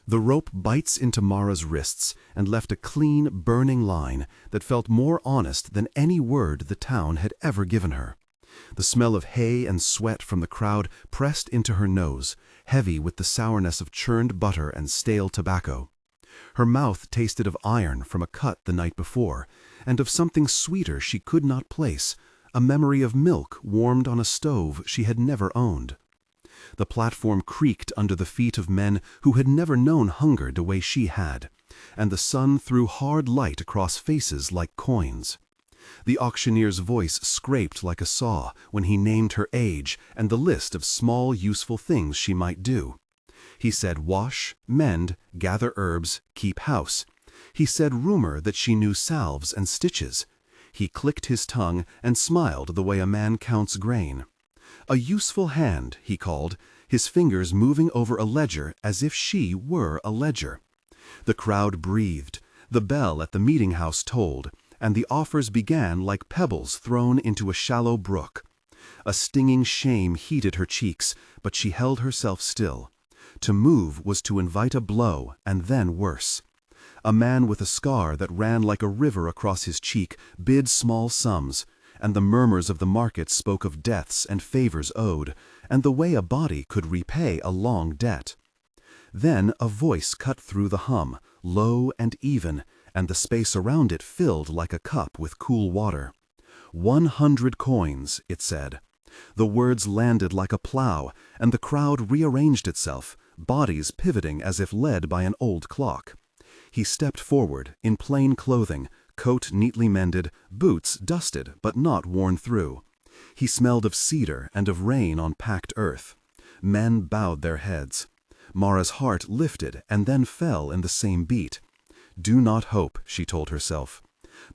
The rope bites into Mara's wrists and left a clean, burning line that felt more honest than any word the town had ever given her. The smell of hay and sweat from the crowd pressed into her nose, heavy with the sourness of churned butter and stale tobacco. Her mouth tasted of iron from a cut the night before, and of something sweeter she could not place, a memory of milk warmed on a stove she had never owned. The platform creaked under the feet of men who had never known hunger the way she had, and the sun threw hard light across faces like coins. The auctioneer's voice scraped like a saw when he named her age and the list of small useful things she might do. He said wash, mend, gather herbs, keep house. He said rumor that she knew salves and stitches. He clicked his tongue and smiled the way a man counts grain. A useful hand, he called, his fingers moving over a ledger as if she were a ledger. The crowd breathed, the bell at the meeting house tolled, and the offers began like pebbles thrown into a shallow brook. A stinging shame heated her cheeks, but she held herself still. To move was to invite a blow, and then worse. A man with a scar that ran like a river across his cheek bid small sums, and the murmurs of the market spoke of debts and favors owed, and the way a body could repay a long debt. Then a voice cut through the hum, low and even, and the space around it filled like a cup with cool water. 100 coins, it said. The words landed like a plow, and the crowd rearranged itself, bodies pivoting as if led by an old clock. He stepped forward, in plain clothing, coat neatly mended, boots dusted but not worn through. He smelled of cedar and of rain on packed earth. Men bowed their heads. Mara's heart lifted and then fell in the same beat. Do not hope, she told herself.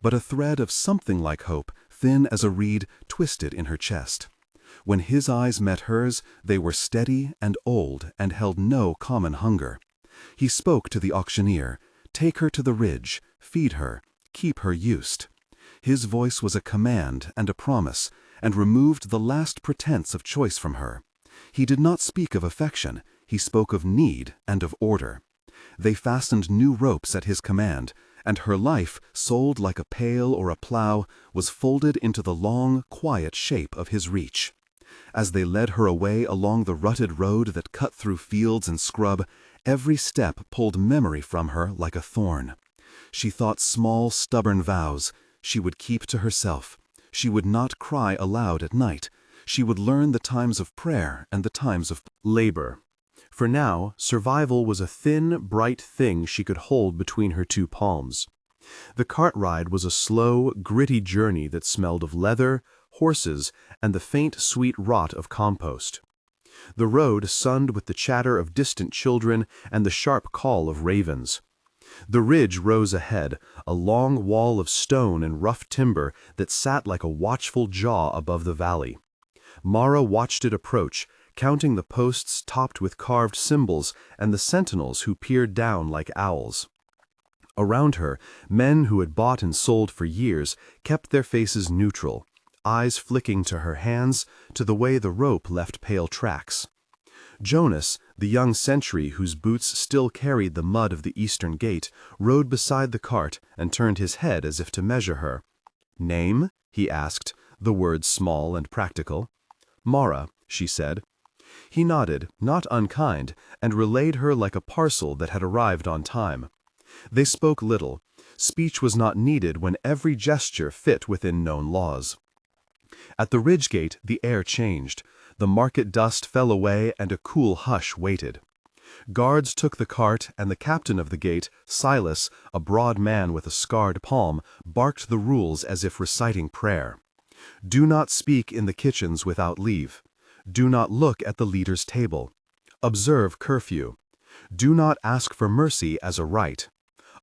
But a thread of something like hope, thin as a reed, twisted in her chest. When his eyes met hers, they were steady and old and held no common hunger. He spoke to the auctioneer. Take her to the ridge, feed her, keep her used. His voice was a command and a promise, and removed the last pretense of choice from her. He did not speak of affection, he spoke of need and of order. They fastened new ropes at his command, and her life, sold like a pail or a plow, was folded into the long, quiet shape of his reach. As they led her away along the rutted road that cut through fields and scrub, every step pulled memory from her like a thorn. She thought small, stubborn vows. She would keep to herself. She would not cry aloud at night. She would learn the times of prayer and the times of labor. For now, survival was a thin, bright thing she could hold between her two palms. The cart ride was a slow, gritty journey that smelled of leather, horses, and the faint, sweet rot of compost. The road sunned with the chatter of distant children and the sharp call of ravens. The ridge rose ahead, a long wall of stone and rough timber that sat like a watchful jaw above the valley. Mara watched it approach, counting the posts topped with carved symbols and the sentinels who peered down like owls. Around her, men who had bought and sold for years kept their faces neutral, eyes flicking to her hands, to the way the rope left pale tracks. Jonas, the young sentry whose boots still carried the mud of the eastern gate, rode beside the cart and turned his head as if to measure her. "Name?" he asked, the words small and practical. "Mara," she said. He nodded, not unkind, and relayed her like a parcel that had arrived on time. They spoke little. Speech was not needed when every gesture fit within known laws. At the ridge gate, the air changed. The market dust fell away and a cool hush waited. Guards took the cart, and the captain of the gate, Silas, a broad man with a scarred palm, barked the rules as if reciting prayer. Do not speak in the kitchens without leave. Do not look at the leader's table. Observe curfew. Do not ask for mercy as a right.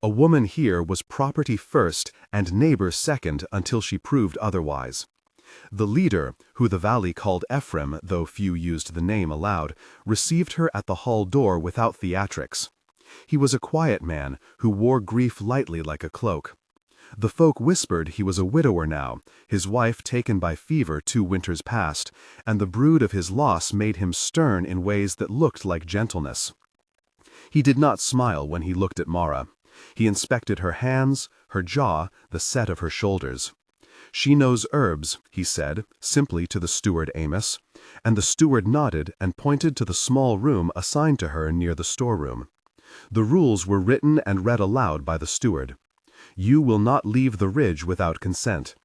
A woman here was property first and neighbor second until she proved otherwise. The leader, who the valley called Ephraim, though few used the name aloud, received her at the hall door without theatrics. He was a quiet man who wore grief lightly like a cloak. The folk whispered he was a widower now, his wife taken by fever 2 winters past, and the brood of his loss made him stern in ways that looked like gentleness. He did not smile when he looked at Mara. He inspected her hands, her jaw, the set of her shoulders. "She knows herbs," he said, simply to the steward Amish, and the steward nodded and pointed to the small room assigned to her near the storeroom. The rules were written and read aloud by the steward. "You will not leave the ridge without consent.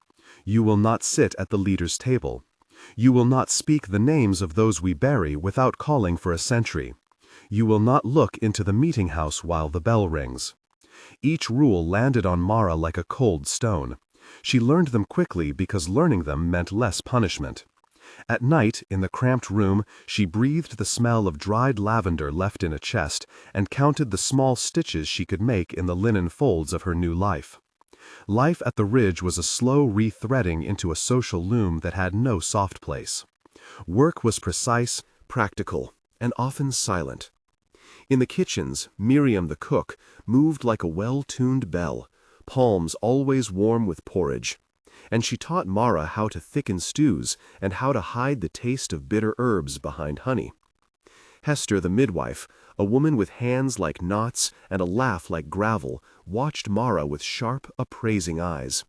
You will not sit at the leader's table. You will not speak the names of those we bury without calling for a sentry. You will not look into the meeting house while the bell rings." Each rule landed on Mara like a cold stone. She learned them quickly because learning them meant less punishment. At night, in the cramped room, she breathed the smell of dried lavender left in a chest and counted the small stitches she could make in the linen folds of her new life. Life at the ridge was a slow re-threading into a social loom that had no soft place. Work was precise, practical, and often silent. In the kitchens, Miriam the cook moved like a well-tuned bell, palms always warm with porridge. And she taught Mara how to thicken stews and how to hide the taste of bitter herbs behind honey. Hester the midwife, a woman with hands like knots and a laugh like gravel, watched Mara with sharp, appraising eyes.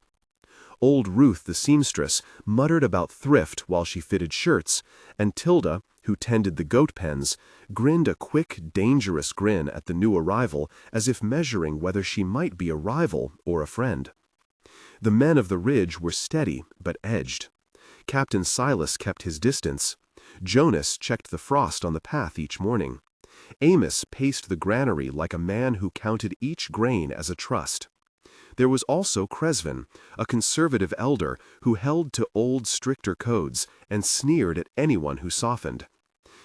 Old Ruth the seamstress muttered about thrift while she fitted shirts, and Tilda, who tended the goat pens, grinned a quick, dangerous grin at the new arrival as if measuring whether she might be a rival or a friend. The men of the ridge were steady but edged. Captain Silas kept his distance. Jonas checked the frost on the path each morning. Amos paced the granary like a man who counted each grain as a trust. There was also Cresvin, a conservative elder who held to old, stricter codes and sneered at anyone who softened.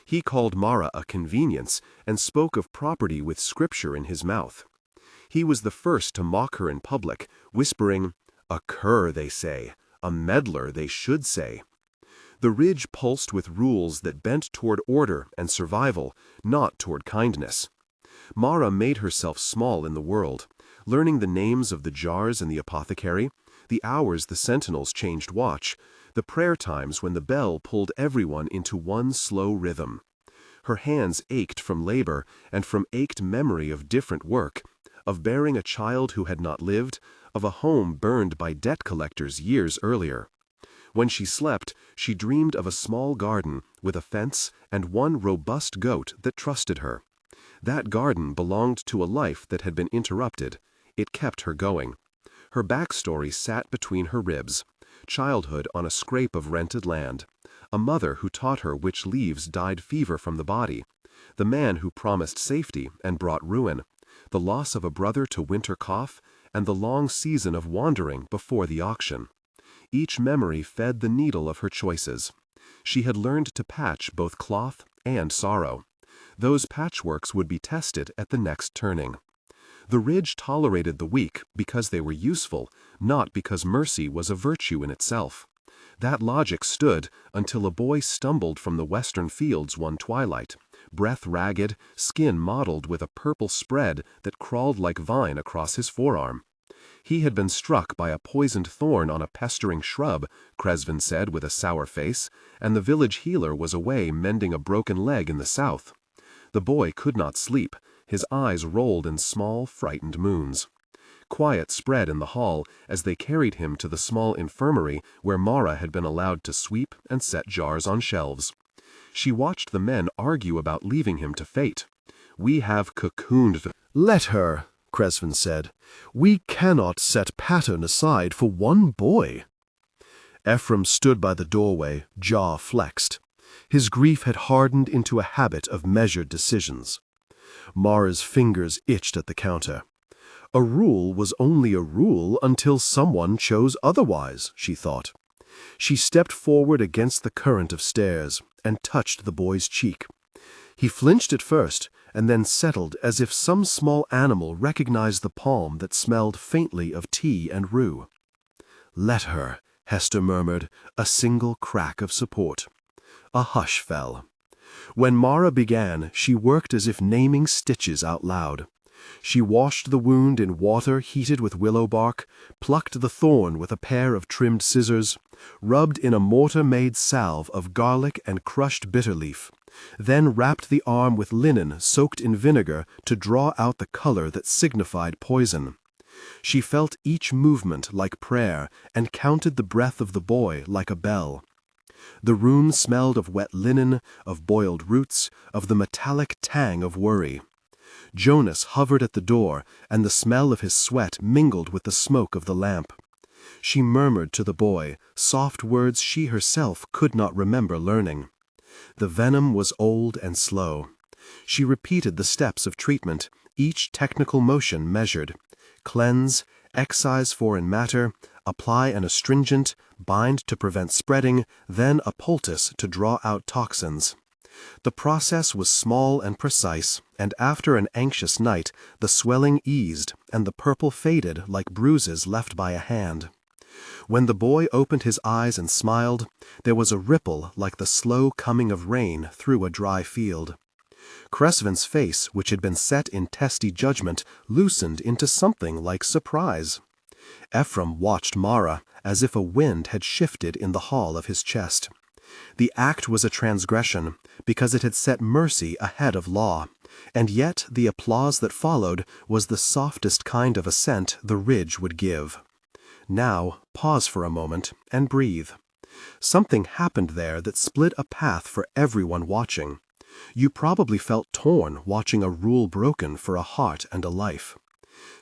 He called Mara a convenience and spoke of property with scripture in his mouth. He was the first to mock her in public, whispering, "A cur, they say. A meddler, they should say." The ridge pulsed with rules that bent toward order and survival, not toward kindness. Mara made herself small in the world, learning the names of the jars in the apothecary, the hours the sentinels changed watch, the prayer times when the bell pulled everyone into one slow rhythm. Her hands ached from labor and from ached memory of different work, of bearing a child who had not lived, of a home burned by debt collectors years earlier. When she slept, she dreamed of a small garden with a fence and one robust goat that trusted her. That garden belonged to a life that had been interrupted. It kept her going. Her backstory sat between her ribs. Childhood on a scrape of rented land. A mother who taught her which leaves died fever from the body. The man who promised safety and brought ruin. The loss of a brother to winter cough, and the long season of wandering before the auction. Each memory fed the needle of her choices. She had learned to patch both cloth and sorrow. Those patchworks would be tested at the next turning. The ridge tolerated the weak because they were useful, not because mercy was a virtue in itself. That logic stood until a boy stumbled from the western fields one twilight, breath ragged, skin mottled with a purple spread that crawled like vine across his forearm. He had been struck by a poisoned thorn on a pestering shrub, Cresvin said with a sour face, and the village healer was away mending a broken leg in the south. The boy could not sleep. His eyes rolled in small, frightened moons. Quiet spread in the hall as they carried him to the small infirmary where Mara had been allowed to sweep and set jars on shelves. She watched the men argue about leaving him to fate. "We have cocooned." "Let her," Cresvin said. "We cannot set pattern aside for one boy." Ephraim stood by the doorway, jaw flexed. His grief had hardened into a habit of measured decisions. Mara's fingers itched at the counter. A rule was only a rule until someone chose otherwise, she thought. She stepped forward against the current of stairs and touched the boy's cheek. He flinched at first and then settled as if some small animal recognized the palm that smelled faintly of tea and rue. "Let her," Hester murmured, a single crack of support. A hush fell. When Mara began, she worked as if naming stitches out loud. She washed the wound in water heated with willow bark, plucked the thorn with a pair of trimmed scissors, rubbed in a mortar-made salve of garlic and crushed bitter leaf, then wrapped the arm with linen soaked in vinegar to draw out the color that signified poison. She felt each movement like prayer and counted the breath of the boy like a bell. The room smelled of wet linen, of boiled roots, of the metallic tang of worry. Jonas hovered at the door, and the smell of his sweat mingled with the smoke of the lamp. She murmured to the boy, soft words she herself could not remember learning. The venom was old and slow. She repeated the steps of treatment, each technical motion measured. Cleanse, excise foreign matter, apply an astringent, bind to prevent spreading, then a poultice to draw out toxins. The process was small and precise, and after an anxious night, the swelling eased and the purple faded like bruises left by a hand. When the boy opened his eyes and smiled, there was a ripple like the slow coming of rain through a dry field. Cresven's face, which had been set in testy judgment, loosened into something like surprise. Ephraim watched Mara as if a wind had shifted in the hall of his chest. The act was a transgression, because it had set mercy ahead of law, and yet the applause that followed was the softest kind of assent the ridge would give. Now, pause for a moment and breathe. Something happened there that split a path for everyone watching. You probably felt torn watching a rule broken for a heart and a life.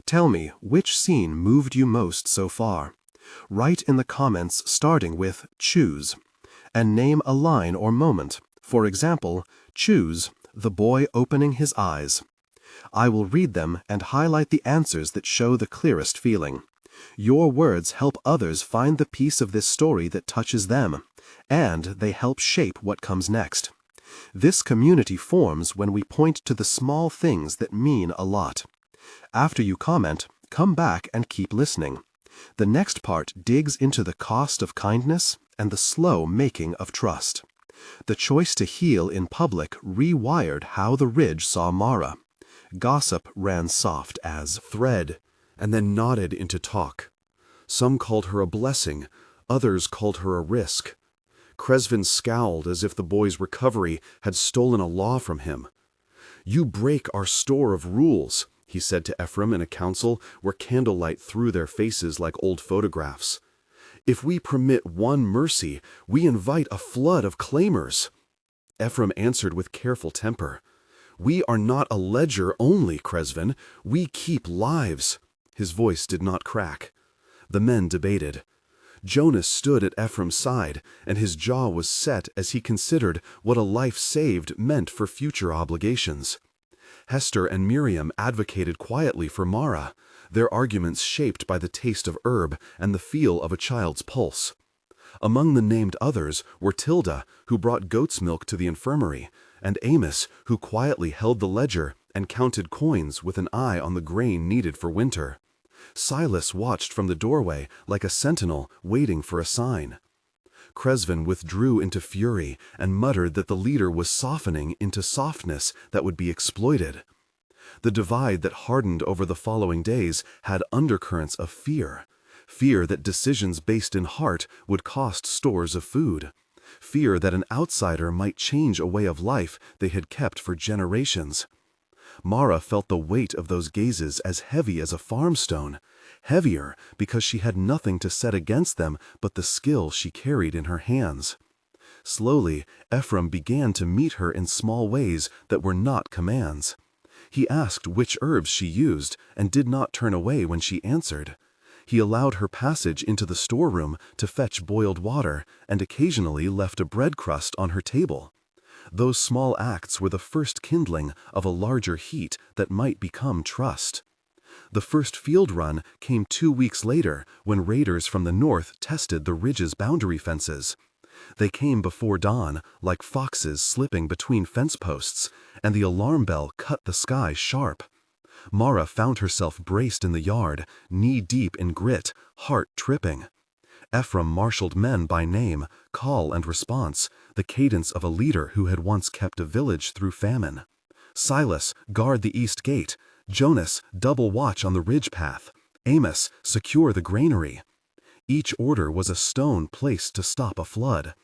Tell me, which scene moved you most so far? Write in the comments starting with choose, and name a line or moment. For example, choose the boy opening his eyes. I will read them and highlight the answers that show the clearest feeling. Your words help others find the piece of this story that touches them, and they help shape what comes next. This community forms when we point to the small things that mean a lot. After you comment, come back and keep listening. The next part digs into the cost of kindness and the slow making of trust. The choice to heal in public rewired how the ridge saw Mara. Gossip ran soft as thread, and then nodded into talk. Some called her a blessing, others called her a risk. Cresven scowled as if the boy's recovery had stolen a law from him. "You break our store of rules," he said to Ephraim in a council where candlelight threw their faces like old photographs. "If we permit one mercy, we invite a flood of claimers." Ephraim answered with careful temper. "We are not a ledger only, Cresven. We keep lives." His voice did not crack. The men debated. Jonas stood at Ephraim's side, and his jaw was set as he considered what a life saved meant for future obligations. Hester and Miriam advocated quietly for Mara, their arguments shaped by the taste of herb and the feel of a child's pulse. Among the named others were Tilda, who brought goat's milk to the infirmary, and Amos, who quietly held the ledger and counted coins with an eye on the grain needed for winter. Silas watched from the doorway like a sentinel waiting for a sign. Cresven withdrew into fury and muttered that the leader was softening into softness that would be exploited. The divide that hardened over the following days had undercurrents of fear. Fear that decisions based in heart would cost stores of food. Fear that an outsider might change a way of life they had kept for generations. Mara felt the weight of those gazes as heavy as a farm stone, heavier because she had nothing to set against them but the skill she carried in her hands. Slowly, Ephraim began to meet her in small ways that were not commands. He asked which herbs she used and did not turn away when she answered. He allowed her passage into the storeroom to fetch boiled water and occasionally left a bread crust on her table. Those small acts were the first kindling of a larger heat that might become trust. The first field run came 2 weeks later when raiders from the north tested the ridge's boundary fences. They came before dawn, like foxes slipping between fence posts, and the alarm bell cut the sky sharp. Mara found herself braced in the yard, knee-deep in grit, heart tripping. Ephraim marshaled men by name, call and response, the cadence of a leader who had once kept a village through famine. Silas, guard the east gate. Jonas, double watch on the ridge path. Amos, secure the granary. Each order was a stone placed to stop a flood.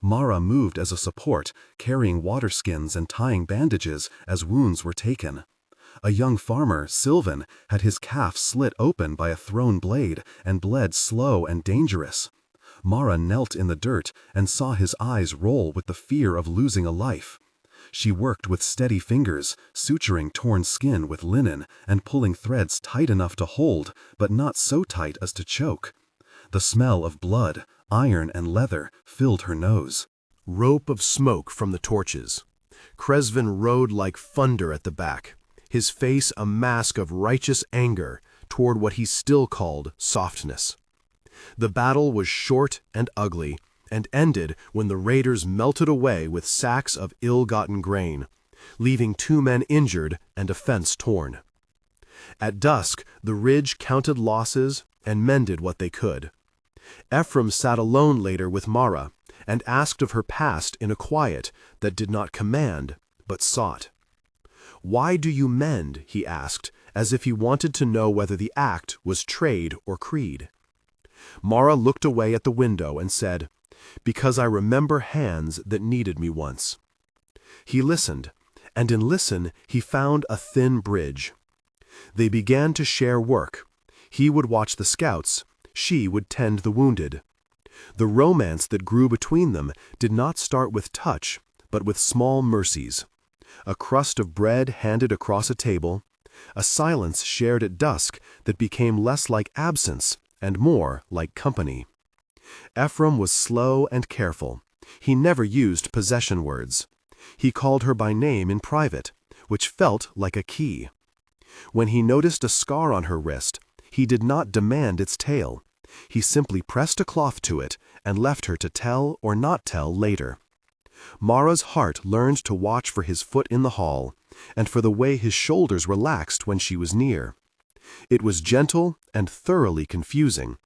Mara moved as a support, carrying water skins and tying bandages as wounds were taken. A young farmer, Sylvan, had his calf slit open by a thrown blade and bled slow and dangerous. Mara knelt in the dirt and saw his eyes roll with the fear of losing a life. She worked with steady fingers, suturing torn skin with linen and pulling threads tight enough to hold, but not so tight as to choke. The smell of blood, iron and leather filled her nose. Rope of smoke from the torches. Cresvin rode like thunder at the back, his face a mask of righteous anger toward what he still called softness. The battle was short and ugly, and ended when the raiders melted away with sacks of ill-gotten grain, leaving 2 men injured and a fence torn. At dusk, the ridge counted losses and mended what they could. Ephraim sat alone later with Mara, and asked of her past in a quiet that did not command, but sought. "Why do you mend?" he asked, as if he wanted to know whether the act was trade or creed. Mara looked away at the window and said, "Because I remember hands that needed me once." He listened, and in listen he found a thin bridge. They began to share work. He would watch the scouts, she would tend the wounded. The romance that grew between them did not start with touch, but with small mercies. A crust of bread handed across a table, a silence shared at dusk that became less like absence and more like company. Ephraim was slow and careful. He never used possession words. He called her by name in private, which felt like a key. When he noticed a scar on her wrist, he did not demand its tale. He simply pressed a cloth to it and left her to tell or not tell later. Mara's heart learned to watch for his foot in the hall, and for the way his shoulders relaxed when she was near. It was gentle and thoroughly confusing.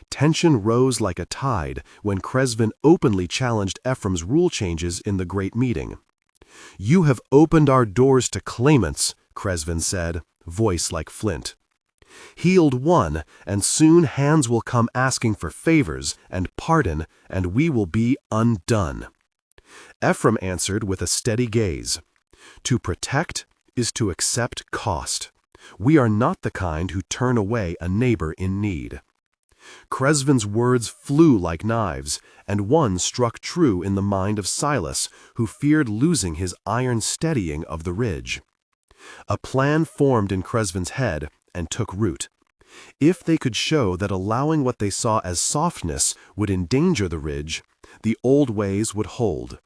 Tension rose like a tide when Cresvin openly challenged Ephraim's rule changes in the great meeting. "You have opened our doors to claimants," Cresvin said, voice like flint. "Healed one, and soon hands will come asking for favors and pardon, and we will be undone." Ephraim answered with a steady gaze. "To protect is to accept cost. We are not the kind who turn away a neighbor in need." Cresvin's words flew like knives, and one struck true in the mind of Silas, who feared losing his iron steadying of the ridge. A plan formed in Cresvin's head and took root. If they could show that allowing what they saw as softness would endanger the ridge, the old ways would hold.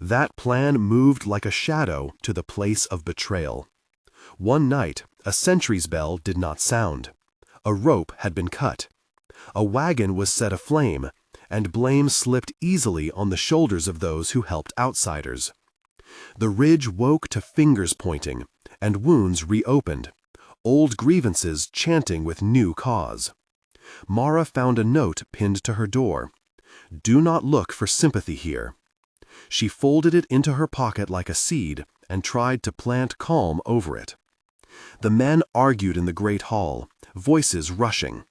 That plan moved like a shadow to the place of betrayal. One night, a sentry's bell did not sound. A rope had been cut. A wagon was set aflame, and blame slipped easily on the shoulders of those who helped outsiders. The ridge woke to fingers pointing, and wounds reopened, old grievances chanting with new cause. Mara found a note pinned to her door. "Do not look for sympathy here." She folded it into her pocket like a seed and tried to plant calm over it. The men argued in the great hall, voices rushing.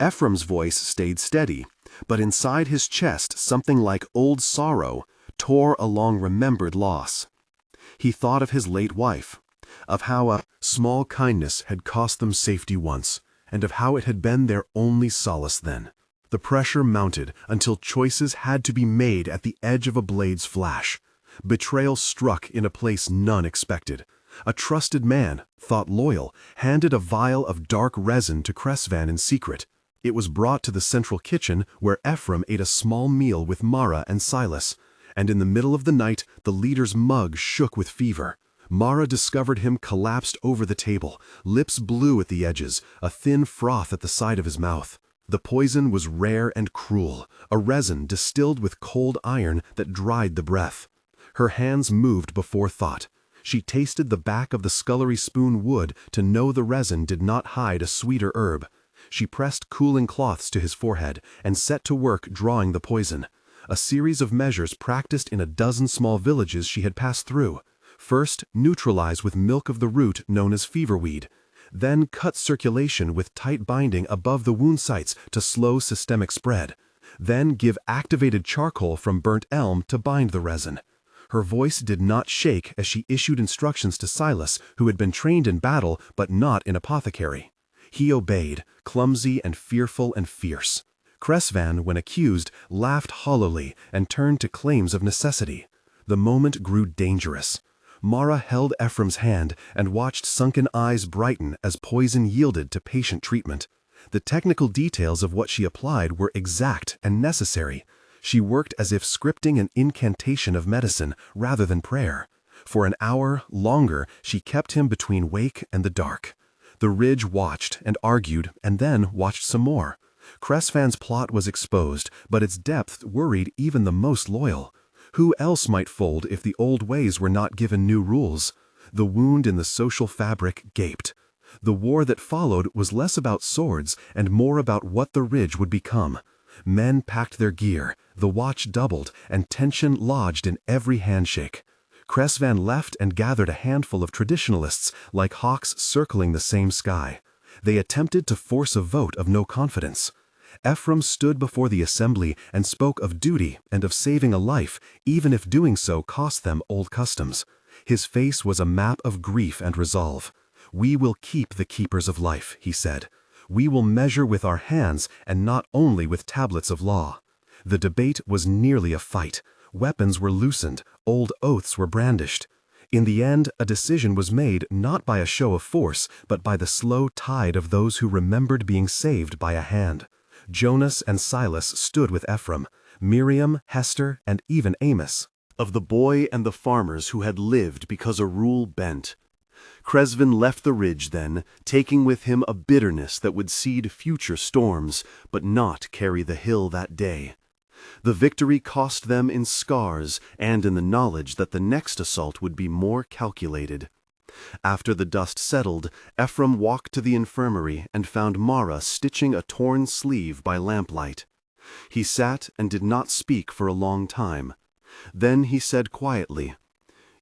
Ephraim's voice stayed steady, but inside his chest something like old sorrow tore along remembered loss. He thought of his late wife, of how a small kindness had cost them safety once, and of how it had been their only solace then. The pressure mounted until choices had to be made at the edge of a blade's flash. Betrayal struck in a place none expected. A trusted man, thought loyal, handed a vial of dark resin to Cresvan in secret. It was brought to the central kitchen where Ephraim ate a small meal with Mara and Silas, and in the middle of the night the leader's mug shook with fever. Mara discovered him collapsed over the table, lips blue at the edges, a thin froth at the side of his mouth. The poison was rare and cruel, a resin distilled with cold iron that dried the breath. Her hands moved before thought. She tasted the back of the scullery spoon wood to know the resin did not hide a sweeter herb. She pressed cooling cloths to his forehead and set to work drawing the poison. A series of measures practiced in a dozen small villages she had passed through. First, neutralize with milk of the root known as feverweed. Then cut circulation with tight binding above the wound sites to slow systemic spread. Then give activated charcoal from burnt elm to bind the resin. Her voice did not shake as she issued instructions to Silas, who had been trained in battle but not in apothecary. He obeyed, clumsy and fearful and fierce. Cresvan, when accused, laughed hollowly and turned to claims of necessity. The moment grew dangerous. Mara held Ephraim's hand and watched sunken eyes brighten as poison yielded to patient treatment. The technical details of what she applied were exact and necessary. She worked as if scripting an incantation of medicine rather than prayer. For an hour longer, she kept him between wake and the dark. The Ridge watched and argued and then watched some more. Cresvan's plot was exposed, but its depth worried even the most loyal. Who else might fold if the old ways were not given new rules? The wound in the social fabric gaped. The war that followed was less about swords and more about what the Ridge would become. Men packed their gear, the watch doubled, and tension lodged in every handshake. Cresvan left and gathered a handful of traditionalists like hawks circling the same sky. They attempted to force a vote of no confidence. Ephraim stood before the assembly and spoke of duty and of saving a life, even if doing so cost them old customs. His face was a map of grief and resolve. "We will keep the keepers of life," he said. "We will measure with our hands and not only with tablets of law." The debate was nearly a fight. Weapons were loosened, old oaths were brandished. In the end, a decision was made not by a show of force, but by the slow tide of those who remembered being saved by a hand. Jonas and Silas stood with Ephraim, Miriam, Hester, and even Amos. Of the boy and the farmers who had lived because a rule bent. Cresvan left the Ridge then, taking with him a bitterness that would seed future storms, but not carry the hill that day. The victory cost them in scars and in the knowledge that the next assault would be more calculated. After the dust settled, Ephraim walked to the infirmary and found Mara stitching a torn sleeve by lamplight. He sat and did not speak for a long time. Then he said quietly,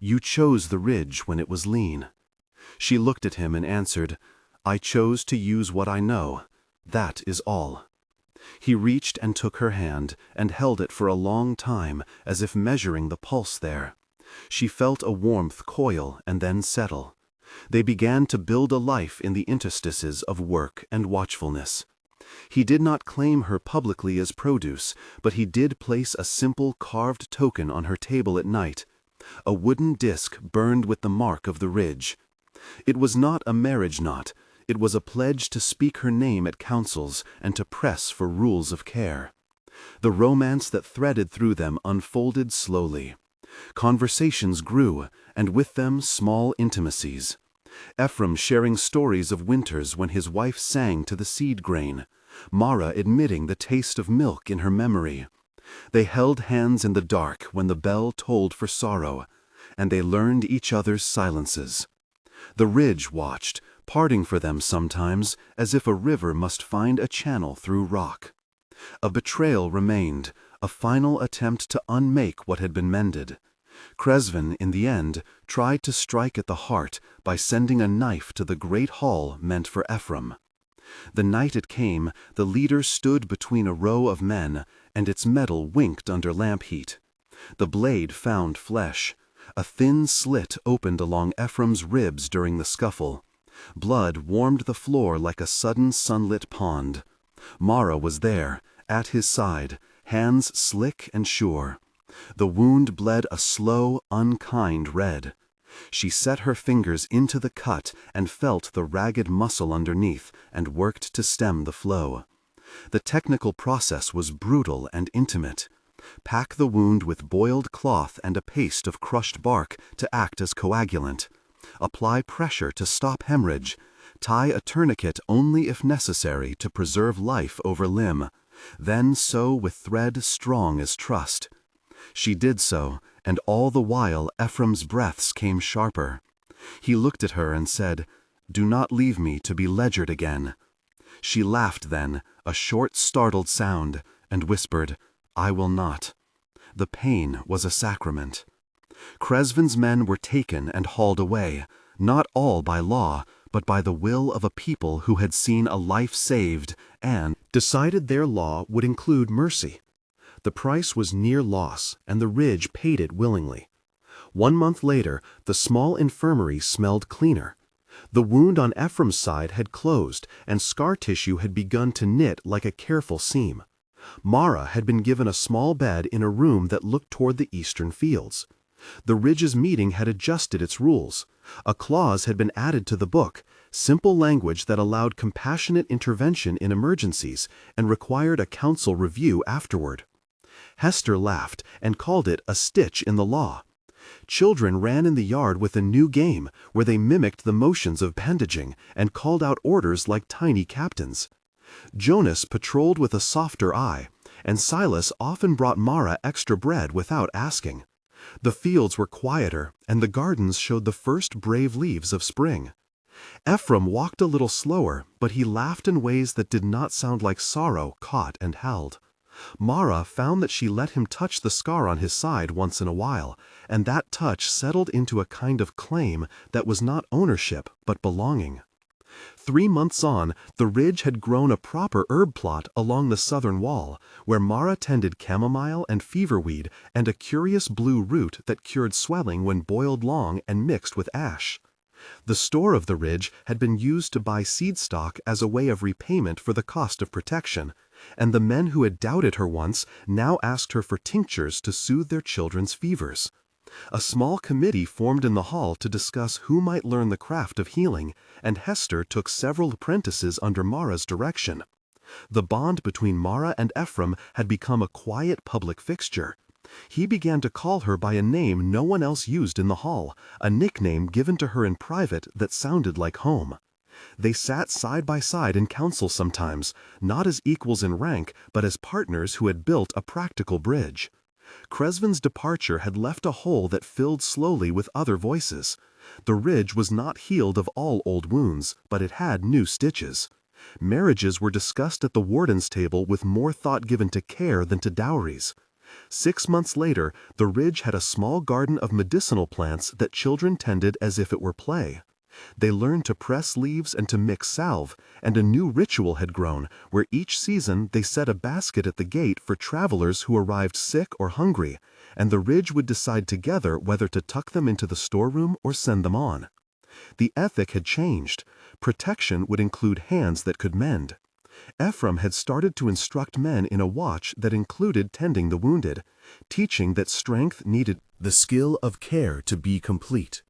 "You chose the Ridge when it was lean." She looked at him and answered, "I chose to use what I know. That is all." He reached and took her hand and held it for a long time, as if measuring the pulse there. She felt a warmth coil and then settle. They began to build a life in the interstices of work and watchfulness. He did not claim her publicly as produce, but he did place a simple carved token on her table at night, a wooden disc burned with the mark of the Ridge. It was not a marriage knot, it was a pledge to speak her name at councils and to press for rules of care. The romance that threaded through them unfolded slowly. Conversations grew, and with them small intimacies. Ephraim sharing stories of winters when his wife sang to the seed grain, Mara admitting the taste of milk in her memory. They held hands in the dark when the bell tolled for sorrow, and they learned each other's silences. The Ridge watched, parting for them sometimes as if a river must find a channel through rock. A betrayal remained, a final attempt to unmake what had been mended. Cresvan, in the end, tried to strike at the heart by sending a knife to the great hall meant for Ephraim. The night it came, the leader stood between a row of men, and its metal winked under lamp heat. The blade found flesh. A thin slit opened along Ephraim's ribs during the scuffle. Blood warmed the floor like a sudden sunlit pond. Mara was there, at his side, hands slick and sure. The wound bled a slow, unkind red. She set her fingers into the cut and felt the ragged muscle underneath and worked to stem the flow. The technical process was brutal and intimate. Pack the wound with boiled cloth and a paste of crushed bark to act as coagulant. Apply pressure to stop hemorrhage. Tie a tourniquet only if necessary to preserve life over limb. Then sew with thread strong as trust. She did so, and all the while Ephraim's breaths came sharper. He looked at her and said, "Do not leave me to be ledgered again." She laughed then, a short startled sound, and whispered, "I will not." The pain was a sacrament. Cresven's men were taken and hauled away, not all by law, but by the will of a people who had seen a life saved and decided their law would include mercy. The price was near loss, and the Ridge paid it willingly. 1 month later, the small infirmary smelled cleaner. The wound on Ephraim's side had closed, and scar tissue had begun to knit like a careful seam. Mara had been given a small bed in a room that looked toward the eastern fields. The Ridge's meeting had adjusted its rules. A clause had been added to the book, simple language that allowed compassionate intervention in emergencies and required a council review afterward. Hester laughed and called it a stitch in the law. Children ran in the yard with a new game where they mimicked the motions of bandaging and called out orders like tiny captains. Jonas patrolled with a softer eye, and Silas often brought Mara extra bread without asking. The fields were quieter, and the gardens showed the first brave leaves of spring. Ephraim walked a little slower, but he laughed in ways that did not sound like sorrow caught and held. Mara found that she let him touch the scar on his side once in a while, and that touch settled into a kind of claim that was not ownership but belonging. 3 months on, the Ridge had grown a proper herb plot along the southern wall, where Mara tended chamomile and feverweed and a curious blue root that cured swelling when boiled long and mixed with ash. The store of the Ridge had been used to buy seed stock as a way of repayment for the cost of protection, and the men who had doubted her once now asked her for tinctures to soothe their children's fevers. A small committee formed in the hall to discuss who might learn the craft of healing, and Hester took several apprentices under Mara's direction. The bond between Mara and Ephraim had become a quiet public fixture. He began to call her by a name no one else used in the hall, a nickname given to her in private that sounded like home. They sat side by side in council sometimes, not as equals in rank, but as partners who had built a practical bridge. Cresven's departure had left a hole that filled slowly with other voices. The Ridge was not healed of all old wounds, but it had new stitches. Marriages were discussed at the warden's table with more thought given to care than to dowries. 6 months later, the Ridge had a small garden of medicinal plants that children tended as if it were play. They learned to press leaves and to mix salve, and a new ritual had grown, where each season they set a basket at the gate for travelers who arrived sick or hungry, and the Ridge would decide together whether to tuck them into the storeroom or send them on. The ethic had changed. Protection would include hands that could mend. Ephraim had started to instruct men in a watch that included tending the wounded, teaching that strength needed the skill of care to be complete.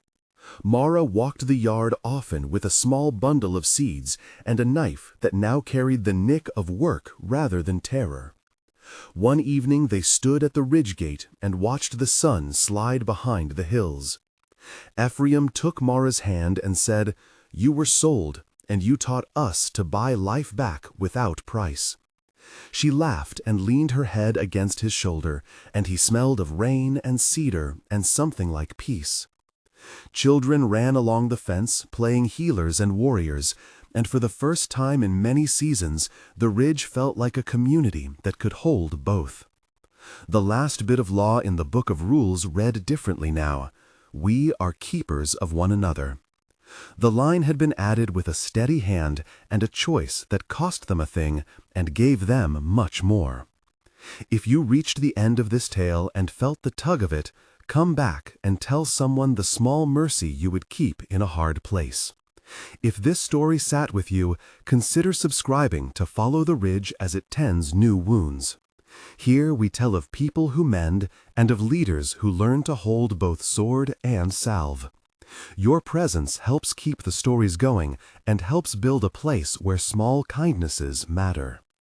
Mara walked the yard often with a small bundle of seeds and a knife that now carried the nick of work rather than terror. One evening they stood at the ridge gate and watched the sun slide behind the hills. Ephraim took Mara's hand and said, "You were sold, and you taught us to buy life back without price." She laughed and leaned her head against his shoulder, and he smelled of rain and cedar and something like peace. Children ran along the fence, playing healers and warriors, and for the first time in many seasons, the Ridge felt like a community that could hold both. The last bit of law in the Book of Rules read differently now. We are keepers of one another. The line had been added with a steady hand and a choice that cost them a thing and gave them much more. If you reached the end of this tale and felt the tug of it, come back and tell someone the small mercy you would keep in a hard place. If this story sat with you, consider subscribing to follow the Ridge as it tends new wounds. Here we tell of people who mend and of leaders who learn to hold both sword and salve. Your presence helps keep the stories going and helps build a place where small kindnesses matter.